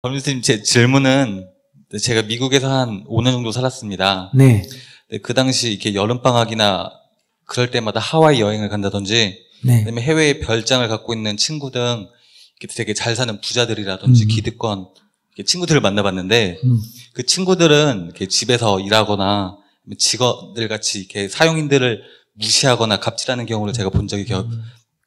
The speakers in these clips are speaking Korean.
법률스님, 제 질문은 제가 미국에서 한 5년 정도 살았습니다. 네. 그 당시 이렇게 여름방학이나 그럴 때마다 하와이 여행을 간다든지, 네. 그다음에 해외에 별장을 갖고 있는 친구 등 이렇게 되게 잘 사는 부자들이라든지 기득권 이렇게 친구들을 만나봤는데, 그 친구들은 이렇게 집에서 일하거나 직원들 같이 이렇게 사용인들을 무시하거나 갑질하는 경우를 제가 본 적이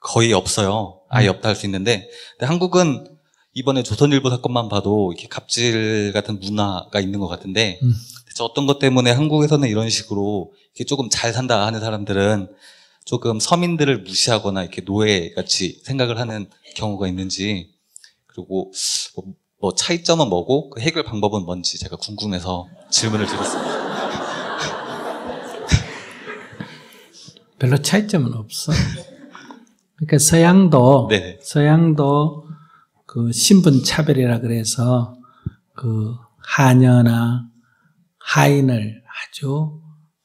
거의 없어요. 아예 없다 할 수 있는데, 근데 한국은 이번에 조선일보 사건만 봐도 이렇게 갑질 같은 문화가 있는 것 같은데, 대체 어떤 것 때문에 한국에서는 이런 식으로 이렇게 조금 잘 산다 하는 사람들은 조금 서민들을 무시하거나 이렇게 노예같이 생각을 하는 경우가 있는지, 그리고 뭐 차이점은 뭐고 그 해결 방법은 뭔지 제가 궁금해서 질문을 드렸습니다. 별로 차이점은 없어. 그러니까 서양도 그 신분 차별이라 그래서 그 하녀나 하인을 아주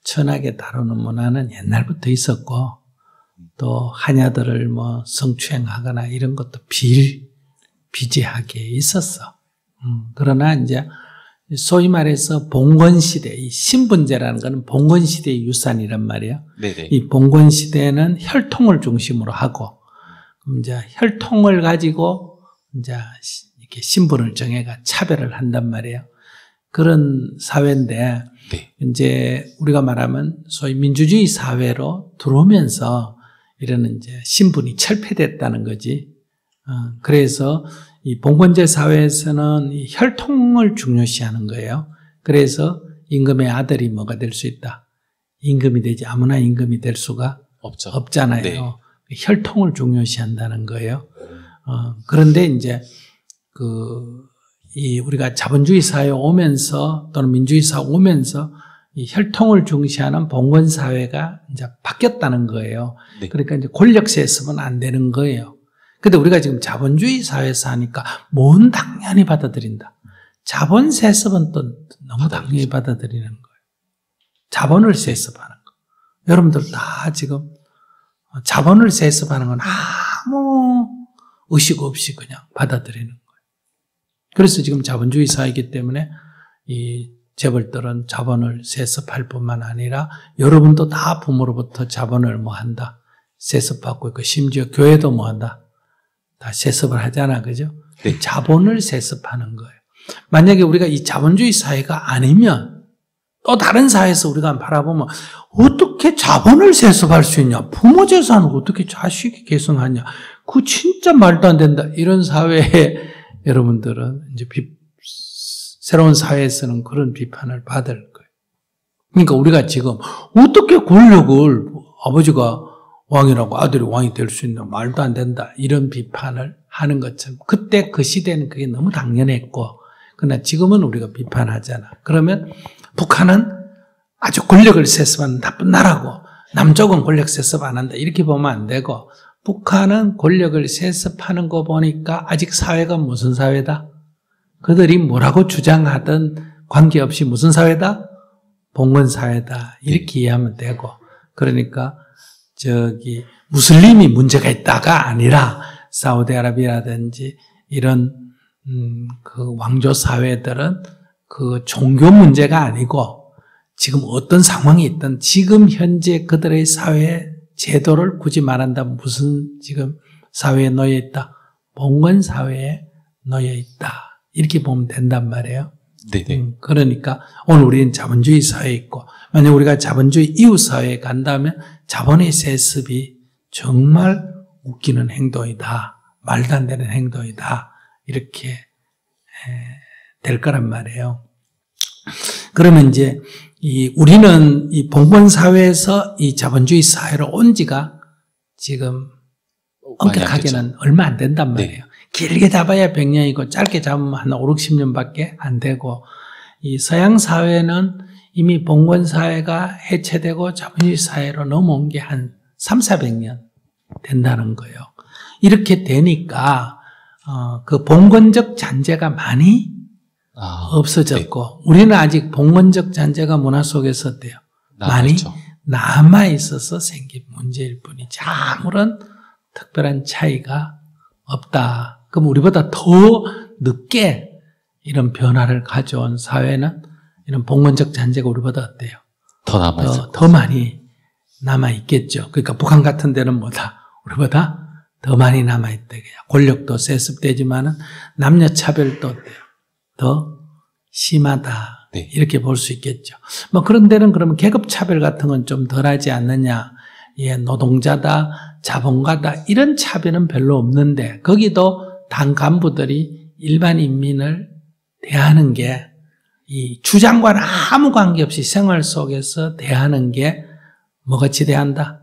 천하게 다루는 문화는 옛날부터 있었고, 또 하녀들을 뭐 성추행하거나 이런 것도 비지하게 있었어. 그러나 이제 소위 말해서 봉건시대, 이 신분제라는 것은 봉건시대의 유산이란 말이에요. 네네. 이 봉건시대는 혈통을 중심으로 하고, 이제 혈통을 가지고 이제 이렇게 신분을 정해가 차별을 한단 말이에요. 그런 사회인데, 네. 이제 우리가 말하면 소위 민주주의 사회로 들어오면서 이런 이제 신분이 철폐됐다는 거지. 그래서 이 봉건제 사회에서는 이 혈통을 중요시하는 거예요. 그래서 임금의 아들이 뭐가 될 수 있다. 임금이 되지 아무나 임금이 될 수가 없잖아요. 네. 혈통을 중요시한다는 거예요. 그런데 이제 이 우리가 자본주의 사회에 오면서 또는 민주주의 사회에 오면서 이 혈통을 중시하는 봉건 사회가 이제 바뀌었다는 거예요. 네. 그러니까 이제 권력 세습은 안 되는 거예요. 근데 우리가 지금 자본주의 사회에서 하니까 뭔 당연히 받아들인다. 자본 세습은 또 너무 당연히 받아들이는 거예요. 자본을 세습하는 거. 여러분들 다 지금 자본을 세습하는 건 아무 의식 없이 그냥 받아들이는 거예요. 그래서 지금 자본주의 사회이기 때문에 이 재벌들은 자본을 세습할 뿐만 아니라 여러분도 다 부모로부터 자본을 뭐 한다. 세습받고 있고 심지어 교회도 뭐 한다. 다 세습을 하잖아. 그죠? 네. 자본을 세습하는 거예요. 만약에 우리가 이 자본주의 사회가 아니면 또 다른 사회에서 우리가 바라보면 어떻게 자본을 세습할 수 있냐? 부모 재산을 어떻게 자식이 계승하냐? 그거 진짜 말도 안 된다. 이런 사회에 여러분들은 이제 새로운 사회에서는 그런 비판을 받을 거예요. 그러니까 우리가 지금 어떻게 권력을 아버지가 왕이라고 아들이 왕이 될 수 있나? 말도 안 된다. 이런 비판을 하는 것처럼 그때 그 시대는 그게 너무 당연했고, 그러나 지금은 우리가 비판하잖아. 그러면 북한은 아주 권력을 세습하는 나쁜 나라고 남쪽은 권력 세습 안 한다. 이렇게 보면 안 되고, 북한은 권력을 세습하는 거 보니까 아직 사회가 무슨 사회다? 그들이 뭐라고 주장하든 관계없이 무슨 사회다? 봉건 사회다. 이렇게 이해하면 되고, 그러니까 무슬림이 문제가 있다가 아니라 사우디아라비아라든지 이런 그 왕조 사회들은 그 종교 문제가 아니고 지금 어떤 상황이 있든 지금 현재 그들의 사회 제도를 굳이 말한다면 무슨 지금 사회에 놓여 있다? 봉건 사회에 놓여 있다. 이렇게 보면 된단 말이에요. 네네. 그러니까 오늘 우리는 자본주의 사회에 있고, 만약 우리가 자본주의 이후 사회에 간다면 자본의 세습이 정말 웃기는 행동이다. 말도 안 되는 행동이다. 이렇게 될 거란 말이에요. 그러면 이제 우리는 이 봉건 사회에서 이 자본주의 사회로 온 지가 지금 엄격하게는 얼마 안 된단 말이에요. 네. 길게 잡아야 100년이고 짧게 잡으면 한 5, 60년밖에 안 되고, 이 서양 사회는 이미 봉건 사회가 해체되고 자본주의 사회로 넘어온 게 한 3, 400년 된다는 거예요. 이렇게 되니까 그 봉건적 잔재가 많이 없어졌고, 네. 우리는 아직 봉건적 잔재가 문화 속에서 어때요? 많이 남아있어서 생긴 문제일 뿐이지 아무런 특별한 차이가 없다. 그럼 우리보다 더 늦게 이런 변화를 가져온 사회는 이런 봉건적 잔재가 우리보다 어때요? 더 남아있어요. 더 많이 남아있겠죠. 그러니까 북한 같은 데는 뭐다? 우리보다 더 많이 남아있다. 권력도 세습되지만은 남녀차별도 어때요? 더 심하다. 네. 이렇게 볼 수 있겠죠. 뭐 그런 데는 그러면 계급차별 같은 건 좀 덜하지 않느냐. 예, 노동자다, 자본가다, 이런 차별은 별로 없는데, 거기도 당 간부들이 일반 인민을 대하는 게, 이 주장과는 아무 관계없이 생활 속에서 대하는 게 뭐같이 대한다?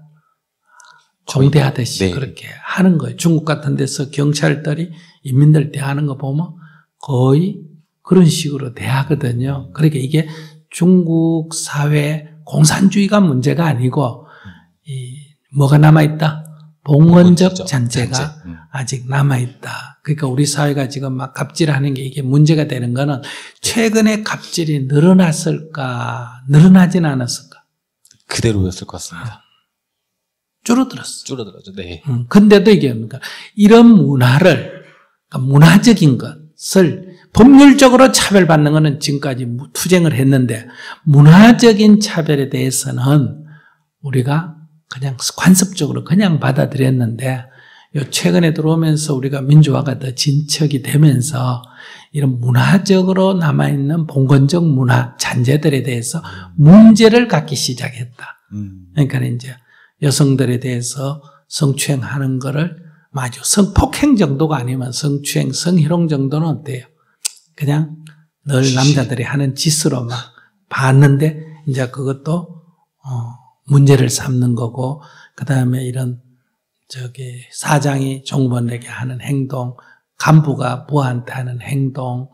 종대하듯이 네. 그렇게 하는 거예요. 중국 같은 데서 경찰들이 인민들 대하는 거 보면 거의 그런 식으로 대하거든요. 그러니까 이게 중국 사회 공산주의가 문제가 아니고, 뭐가 남아있다? 봉건적 잔재가 아직 남아있다. 그러니까 우리 사회가 지금 막 갑질하는 게 이게 문제가 되는 거는 최근에 갑질이 늘어났을까? 늘어나진 않았을까? 그대로였을 것 같습니다. 줄어들었어. 줄어들었죠. 네. 근데도 이게 뭡니까? 이런 문화를, 그러니까 문화적인 것을 법률적으로 차별받는 것은 지금까지 투쟁을 했는데, 문화적인 차별에 대해서는 우리가 그냥 관습적으로 그냥 받아들였는데, 요 최근에 들어오면서 우리가 민주화가 더 진척이 되면서 이런 문화적으로 남아있는 봉건적 문화 잔재들에 대해서 문제를 갖기 시작했다. 그러니까 이제 여성들에 대해서 성추행하는 거를 아주 성폭행 정도가 아니면 성추행, 성희롱 정도는 어때요? 그냥 늘 남자들이 하는 짓으로 막 봤는데, 이제 그것도 문제를 삼는 거고, 그 다음에 이런 사장이 종업원에게 하는 행동, 간부가 부하한테 하는 행동,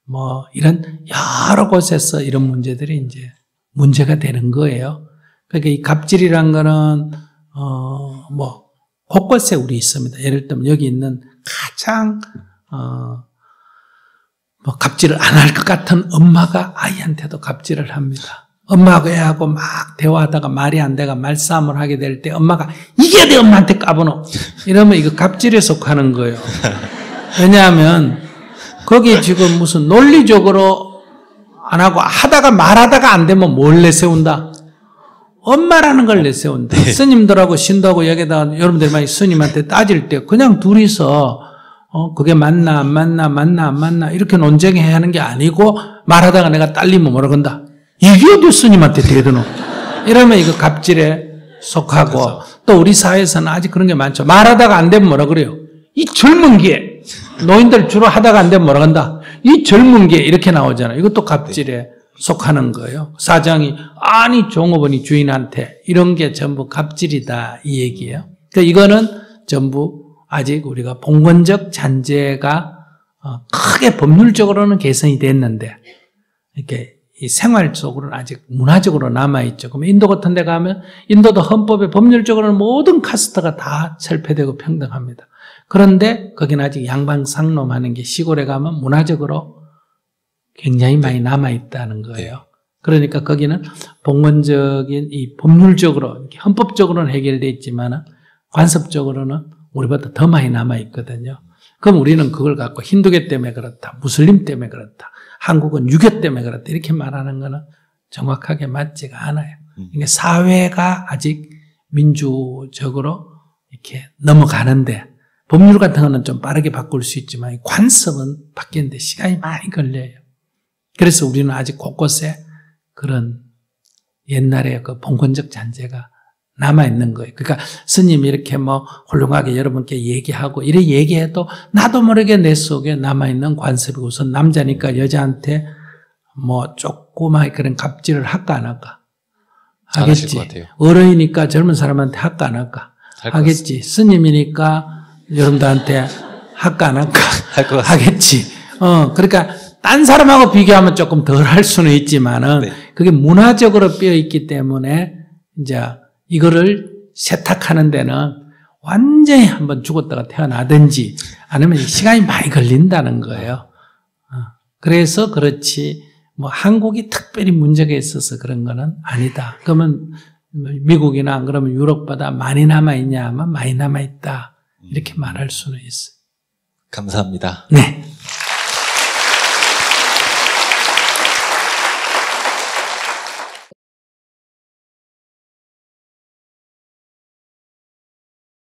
뭐 이런 여러 곳에서 이런 문제들이 이제 문제가 되는 거예요. 그러니까 이 갑질이란 거는 뭐 곳곳에 우리 있습니다. 예를 들면 여기 있는 가장 뭐 갑질을 안 할 것 같은 엄마가 아이한테도 갑질을 합니다. 엄마하고 애하고 막 대화하다가 말이 안 돼가 말싸움을 하게 될 때 엄마가 이게 내 엄마한테 까부노 이러면 이거 갑질에 속하는 거예요. 왜냐하면 거기 지금 무슨 논리적으로 안 하고 하다가 말하다가 안 되면 뭘 내세운다? 엄마라는 걸 내세운다. 네. 스님들하고 신도하고 여기다가 여러분들이 만약 스님한테 따질 때 그냥 둘이서 그게 맞나 안 맞나 맞나 안 맞나 이렇게 논쟁해야 하는 게 아니고 말하다가 내가 딸리면 뭐라 건다. 이게 어디 스님한테 대드노? 이러면 이거 갑질에 속하고 그렇죠. 또 우리 사회에서는 아직 그런 게 많죠. 말하다가 안 되면 뭐라 그래요? 이 젊은 게 노인들 주로 하다가 안 되면 뭐라 한다? 이 젊은 게 이렇게 나오잖아요. 이것도 갑질에 네. 속하는 거예요. 사장이 아니 종업원이 주인한테 이런 게 전부 갑질이다 이 얘기예요. 그러니까 이거는 전부 아직 우리가 봉건적 잔재가 크게 법률적으로는 개선이 됐는데 이렇게 이 생활 속으로는 아직 문화적으로 남아있죠. 그럼 인도 같은 데 가면 인도도 헌법에 법률적으로는 모든 카스트가 다 철폐되고 평등합니다. 그런데 거기는 아직 양방상놈하는 게 시골에 가면 문화적으로 굉장히 많이 남아있다는 거예요. 그러니까 거기는 봉건적인 이 법률적으로 헌법적으로는 해결되어 있지만 관습적으로는 우리보다 더 많이 남아있거든요. 그럼 우리는 그걸 갖고 힌두교 때문에 그렇다, 무슬림 때문에 그렇다, 한국은 유교 때문에 그렇다 이렇게 말하는 거는 정확하게 맞지가 않아요. 그러니까 사회가 아직 민주적으로 이렇게 넘어가는데 법률 같은 거는 좀 빠르게 바꿀 수 있지만 관습은 바뀌는데 시간이 많이 걸려요. 그래서 우리는 아직 곳곳에 그런 옛날에 그 봉건적 잔재가 남아있는 거예요. 그러니까 스님이 이렇게 뭐 훌륭하게 여러분께 얘기하고 이래 얘기해도 나도 모르게 내 속에 남아있는 관습이 우선 남자니까 여자한테 뭐 조그마한 그런 갑질을 할까 안 할까? 하겠지. 어른이니까 젊은 사람한테 할까 안 할까? 하겠지. 스님이니까 여러분들한테 할까 안 할까? 할 것 같습니다. 하겠지. 그러니까 딴 사람하고 비교하면 조금 덜 할 수는 있지만은 네. 그게 문화적으로 뼈 있기 때문에 이제 이거를 세탁하는 데는 완전히 한번 죽었다가 태어나든지 아니면 시간이 많이 걸린다는 거예요. 그래서 그렇지 뭐 한국이 특별히 문제가 있어서 그런 거는 아니다. 그러면 미국이나 안 그러면 유럽보다 많이 남아있냐 하면 많이 남아있다. 이렇게 말할 수는 있어요. 감사합니다. 네.